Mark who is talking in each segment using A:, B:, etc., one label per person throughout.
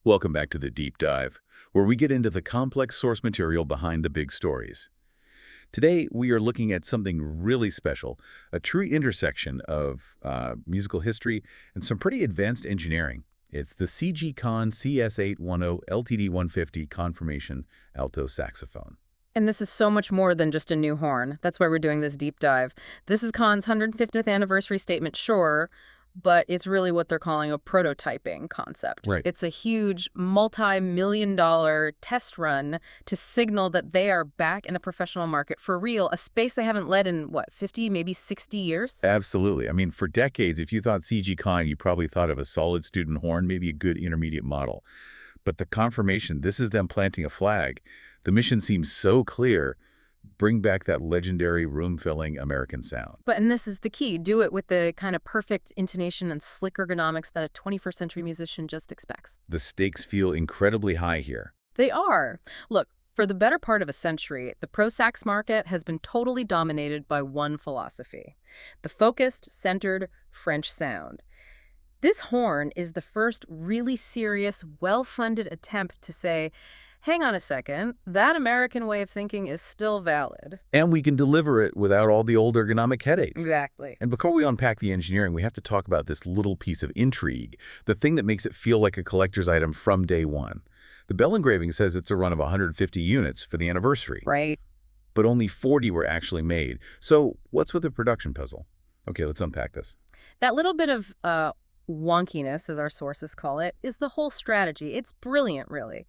A: Welcome back to the Deep Dive, where we get into the complex source material behind the big stories. Today, we are looking at something really special, a true intersection of musical history and some pretty advanced engineering. It's the Conn CAS811LTD150 Confirmation Alto Saxophone.
B: And this is so much more than just a new horn. That's why we're doing this deep dive. This is Conn's 150th anniversary statement, sure, but it's really what they're calling a prototyping concept.
A: Right.
B: It's a huge multi-million-dollar test run to signal that they are back in the professional market for real, a space they haven't led in, 50, maybe 60 years?
A: Absolutely. I mean, for decades, if you thought CG Conn, you probably thought of a solid student horn, maybe a good intermediate model. But the Confirmation, this is them planting a flag. The mission seems so clear. Bring back that legendary room-filling American sound.
B: And this is the key. Do it with the kind of perfect intonation and slick ergonomics that a 21st century musician just expects.
A: The stakes feel incredibly high here.
B: They are. Look, for the better part of a century, the pro sax market has been totally dominated by one philosophy: the focused, centered French sound. This horn is the first really serious, well-funded attempt to say, hang on a second, that American way of thinking is still valid.
A: And we can deliver it without all the old ergonomic headaches.
B: Exactly.
A: And before we unpack the engineering, we have to talk about this little piece of intrigue, the thing that makes it feel like a collector's item from day one. The bell engraving says it's a run of 150 units for the anniversary.
B: Right.
A: But only 40 were actually made. So what's with the production puzzle? Okay, let's unpack this.
B: That little bit of wonkiness, as our sources call it, is the whole strategy. It's brilliant, really.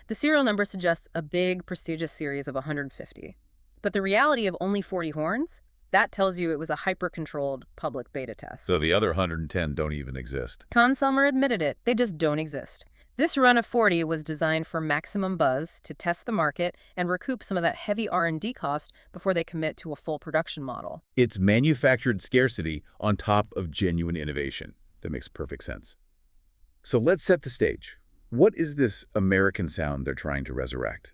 B: The serial number suggests a big, prestigious series of 150. But the reality of only 40 horns, that tells you it was a hyper-controlled public beta test.
A: So the other 110 don't even exist.
B: Conn admitted it. They just don't exist. This run of 40 was designed for maximum buzz, to test the market and recoup some of that heavy R&D cost before they commit to a full production model.
A: It's manufactured scarcity on top of genuine innovation. That makes perfect sense. So let's set the stage. What is this American sound they're trying to resurrect?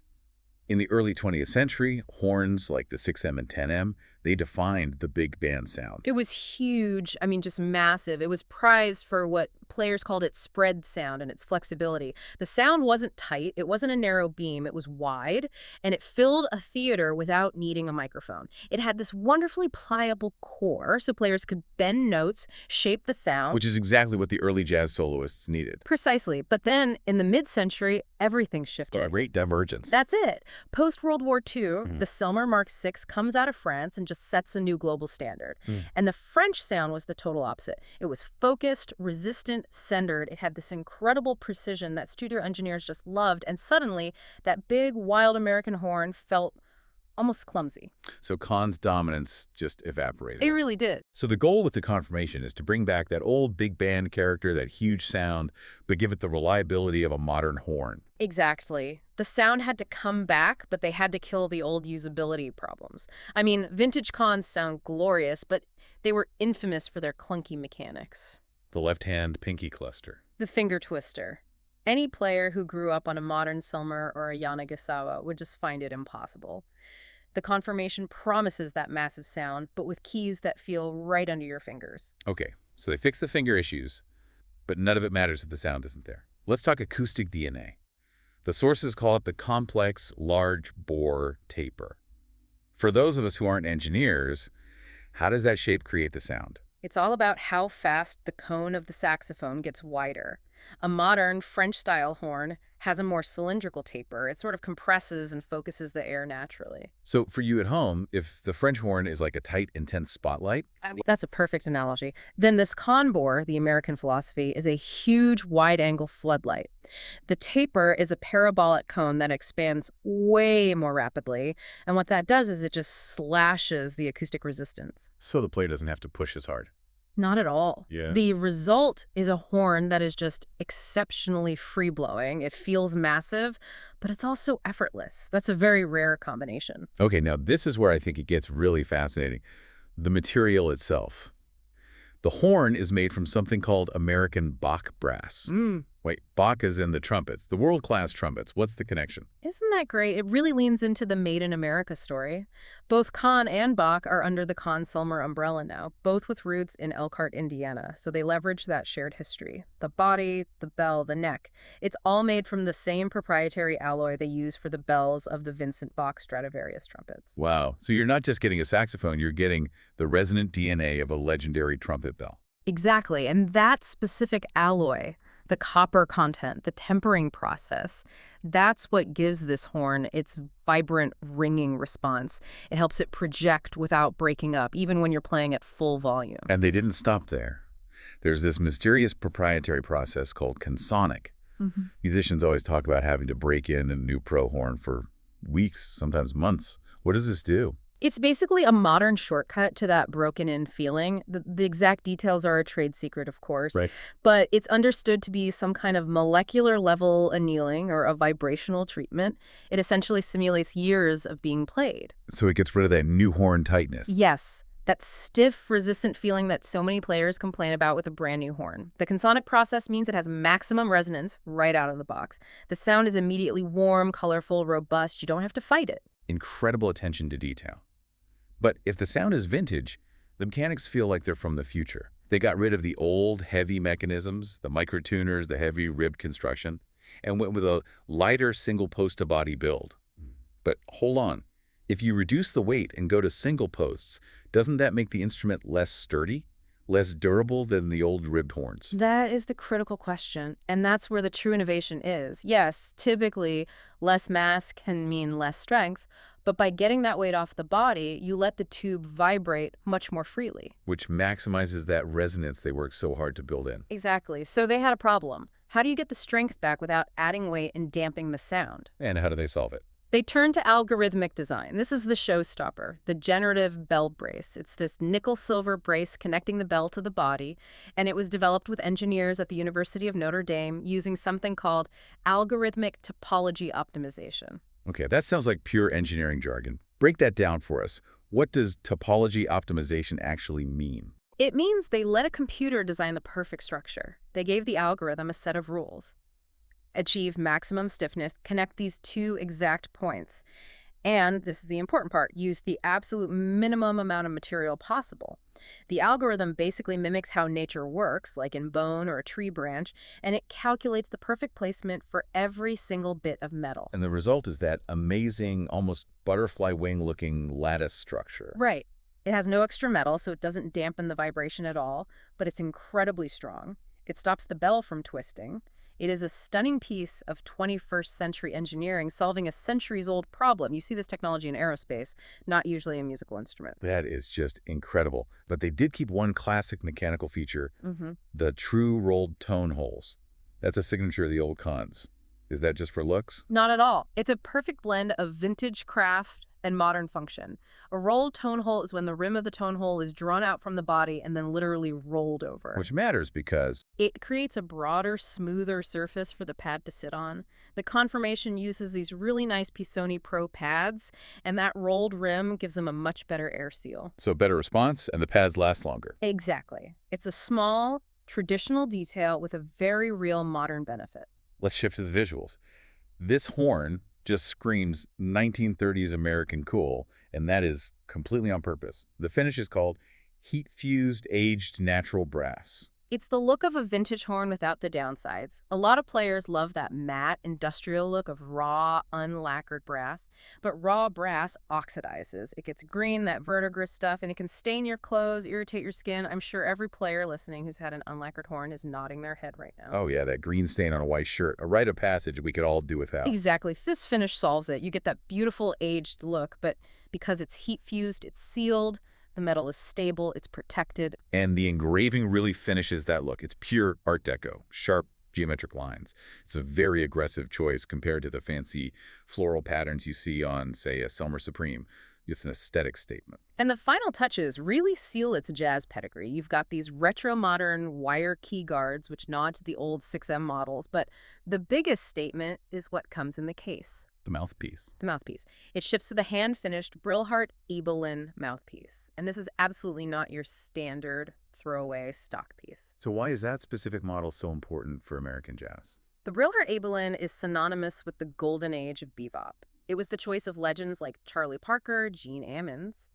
A: In the early 20th century, horns like the 6M and 10M, they defined the big band sound.
B: It was huge. I mean, just massive. It was prized for what players called its spread sound and its flexibility. The sound wasn't tight. It wasn't a narrow beam. It was wide, and it filled a theater without needing a microphone. It had this wonderfully pliable core, so players could bend notes, shape the sound.
A: Which is exactly what the early jazz soloists needed.
B: Precisely. But then, in the mid-century, everything shifted.
A: A great divergence.
B: That's it. Post-World War II, the Selmer Mark VI comes out of France and just sets a new global standard. And the French sound was the total opposite. It was focused, resistant, centered. It had this incredible precision that studio engineers just loved. And suddenly, that big, wild American horn felt almost clumsy.
A: So Conn's dominance just evaporated.
B: It really did.
A: So the goal with the Confirmation is to bring back that old big band character, that huge sound, but give it the reliability of a modern horn.
B: Exactly. The sound had to come back, but they had to kill the old usability problems. I mean, vintage Conns sound glorious, but they were infamous for their clunky mechanics.
A: The left-hand pinky cluster.
B: The finger twister. Any player who grew up on a modern Selmer or a Yanagisawa would just find it impossible. The Confirmation promises that massive sound, but with keys that feel right under your fingers.
A: Okay, so they fix the finger issues, but none of it matters if the sound isn't there. Let's talk acoustic DNA. The sources call it the complex large bore taper. For those of us who aren't engineers, how does that shape create the sound?
B: It's all about how fast the cone of the saxophone gets wider. A modern French-style horn has a more cylindrical taper. It sort of compresses and focuses the air naturally.
A: So for you at home, if the French horn is like a tight, intense spotlight?
B: That's a perfect analogy. Then this Conn bore, the American philosophy, is a huge wide-angle floodlight. The taper is a parabolic cone that expands way more rapidly, and what that does is it just slashes the acoustic resistance.
A: So the player doesn't have to push as hard.
B: Not at all.
A: Yeah.
B: The result is a horn that is just exceptionally free-blowing. It feels massive, but it's also effortless. That's a very rare combination.
A: Okay, now this is where I think it gets really fascinating. The material itself. The horn is made from something called American Bach brass. Wait, Bach is in the trumpets, the world-class trumpets. What's the connection?
B: Isn't that great? It really leans into the Made in America story. Both Conn and Bach are under the Conn-Selmer umbrella now, both with roots in Elkhart, Indiana, so they leverage that shared history. The body, the bell, the neck. It's all made from the same proprietary alloy they use for the bells of the Vincent Bach Stradivarius trumpets.
A: Wow. So you're not just getting a saxophone, you're getting the resonant DNA of a legendary trumpet bell.
B: Exactly, and that specific alloy, the copper content, the tempering process, that's what gives this horn its vibrant ringing response. It helps it project without breaking up, even when you're playing at full volume.
A: And they didn't stop there. There's this mysterious proprietary process called consonic. Musicians always talk about having to break in a new pro horn for weeks, sometimes months. What does this do?
B: It's basically a modern shortcut to that broken-in feeling. The exact details are a trade secret, of course,
A: Right.
B: but it's understood to be some kind of molecular-level annealing or a vibrational treatment. It essentially simulates years of being played.
A: So it gets rid of that new horn tightness.
B: Yes, that stiff, resistant feeling that so many players complain about with a brand new horn. The consonic process means it has maximum resonance right out of the box. The sound is immediately warm, colorful, robust. You don't have to fight it.
A: Incredible attention to detail. But if the sound is vintage, the mechanics feel like they're from the future. They got rid of the old, heavy mechanisms, the microtuners, the heavy ribbed construction, and went with a lighter single post-to-body build. But hold on. If you reduce the weight and go to single posts, doesn't that make the instrument less sturdy, less durable than the old ribbed horns?
B: That is the critical question, and that's where the true innovation is. Yes, typically, less mass can mean less strength, but by getting that weight off the body, you let the tube vibrate much more freely.
A: Which maximizes that resonance they worked so hard to build in.
B: Exactly. So they had a problem. How do you get the strength back without adding weight and damping the sound?
A: And how do they solve it?
B: They turned to algorithmic design. This is the showstopper, the generative bell brace. It's this nickel-silver brace connecting the bell to the body, and it was developed with engineers at the University of Notre Dame using something called algorithmic topology optimization.
A: Okay, that sounds like pure engineering jargon. Break that down for us. What does topology optimization actually mean?
B: It means they let a computer design the perfect structure. They gave the algorithm a set of rules. Achieve maximum stiffness, connect these two exact points. And, this is the important part, use the absolute minimum amount of material possible. The algorithm basically mimics how nature works, like in bone or a tree branch, and it calculates the perfect placement for every single bit of metal.
A: And the result is that amazing, almost butterfly wing-looking lattice structure.
B: Right. It has no extra metal, so it doesn't dampen the vibration at all, but it's incredibly strong. It stops the bell from twisting. It is a stunning piece of 21st century engineering solving a centuries-old problem. You see this technology in aerospace, not usually a musical instrument.
A: That is just incredible. But they did keep one classic mechanical feature, the true rolled tone holes. That's a signature of the old Conns. Is that just for looks?
B: Not at all. It's a perfect blend of vintage craft and modern function. A rolled tone hole is when the rim of the tone hole is drawn out from the body and then literally rolled over.
A: Which matters because
B: it creates a broader, smoother surface for the pad to sit on. The Confirmation uses these really nice Pisoni Pro pads, and that rolled rim gives them a much better air seal.
A: So better response, and the pads last longer.
B: Exactly. It's a small, traditional detail with a very real modern benefit.
A: Let's shift to the visuals. This horn just screams 1930s American cool, and that is completely on purpose. The finish is called heat-fused aged natural brass.
B: It's the look of a vintage horn without the downsides. A lot of players love that matte, industrial look of raw, unlacquered brass, but raw brass oxidizes. It gets green, that verdigris stuff, and it can stain your clothes, irritate your skin. I'm sure every player listening who's had an unlacquered horn is nodding their head right now.
A: Oh yeah, that green stain on a white shirt. A rite of passage we could all do without.
B: Exactly. This finish solves it. You get that beautiful aged look, but because it's heat-fused, it's sealed, the metal is stable, it's protected.
A: And the engraving really finishes that look. It's pure Art Deco, sharp geometric lines. It's a very aggressive choice compared to the fancy floral patterns you see on, say, a Selmer Supreme. It's an aesthetic statement.
B: And the final touches really seal its jazz pedigree. You've got these retro-modern wire key guards, which nod to the old 6M models, but the biggest statement is what comes in the case.
A: The mouthpiece.
B: The mouthpiece. It ships with a hand-finished Brilhart Ebelin mouthpiece. And this is absolutely not your standard throwaway stock piece.
A: So why is that specific model so important for American jazz?
B: The Brilhart Abelin is synonymous with the golden age of bebop. It was the choice of legends like Charlie Parker, Gene Ammons.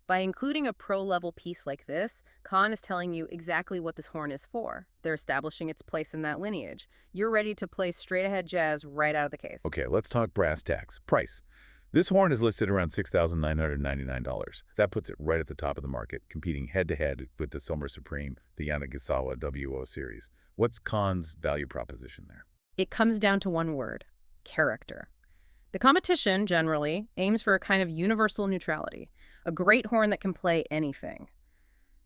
B: By including a pro-level piece like this, Conn is telling you exactly what this horn is for. They're establishing its place in that lineage. You're ready to play straight-ahead jazz right out of the case.
A: Okay, let's talk brass tacks. Price. This horn is listed around $6,999. That puts it right at the top of the market, competing head-to-head with the Sommer Supreme, the Yanagisawa WO series. What's Conn's value proposition there?
B: It comes down to one word: character. The competition, generally, aims for a kind of universal neutrality, a great horn that can play anything.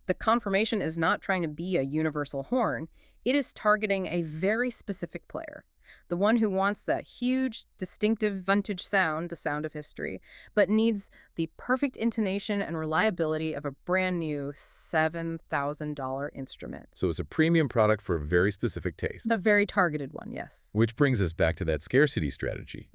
B: The Confirmation is not trying to be a universal horn. It is targeting a very specific player, the one who wants that huge, distinctive vintage sound, the sound of history, but needs the perfect intonation and reliability of a brand new $7,000 instrument.
A: So it's a premium product for a very specific taste.
B: The very targeted one, yes.
A: Which brings us back to that scarcity strategy.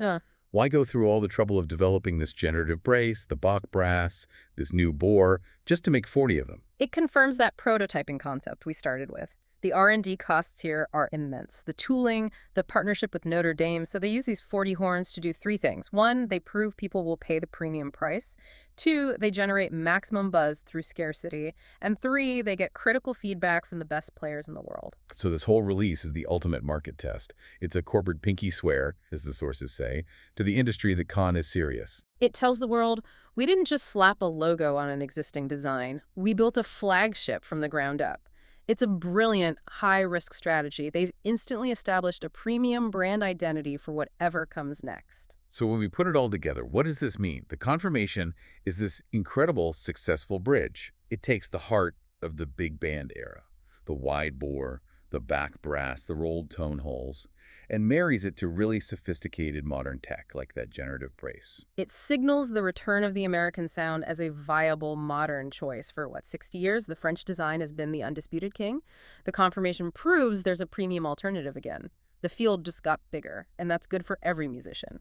A: Why go through all the trouble of developing this generative brace, the Bach brass, this new bore, just to make 40 of them?
B: It confirms that prototyping concept we started with. The R&D costs here are immense. The tooling, the partnership with Notre Dame, so they use these 40 horns to do three things. One, they prove people will pay the premium price. Two, they generate maximum buzz through scarcity. And three, they get critical feedback from the best players in the world.
A: So this whole release is the ultimate market test. It's a corporate pinky swear, as the sources say, to the industry that Conn is serious.
B: It tells the world, we didn't just slap a logo on an existing design. We built a flagship from the ground up. It's a brilliant, high-risk strategy. They've instantly established a premium brand identity for whatever comes next.
A: So when we put it all together, what does this mean? The Confirmation is this incredible, successful bridge. It takes the heart of the big band era, the wide bore, the back brass, the rolled tone holes, and marries it to really sophisticated modern tech like that generative brace.
B: It signals the return of the American sound as a viable modern choice. For, 60 years, the French design has been the undisputed king. The Confirmation proves there's a premium alternative again. The field just got bigger, and that's good for every musician.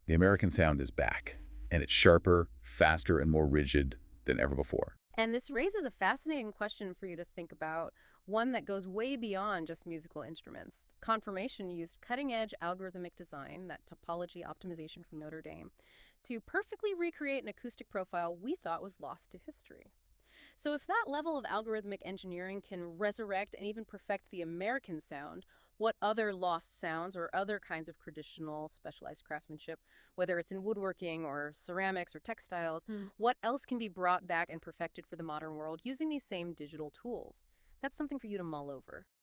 A: The American sound is back, and it's sharper, faster, and more rigid than ever before.
B: And this raises a fascinating question for you to think about, one that goes way beyond just musical instruments. Confirmation used cutting-edge algorithmic design, that topology optimization from Notre Dame, to perfectly recreate an acoustic profile we thought was lost to history. So if that level of algorithmic engineering can resurrect and even perfect the American sound, what other lost sounds or other kinds of traditional specialized craftsmanship, whether it's in woodworking or ceramics or textiles, what else can be brought back and perfected for the modern world using these same digital tools? That's something for you to mull over.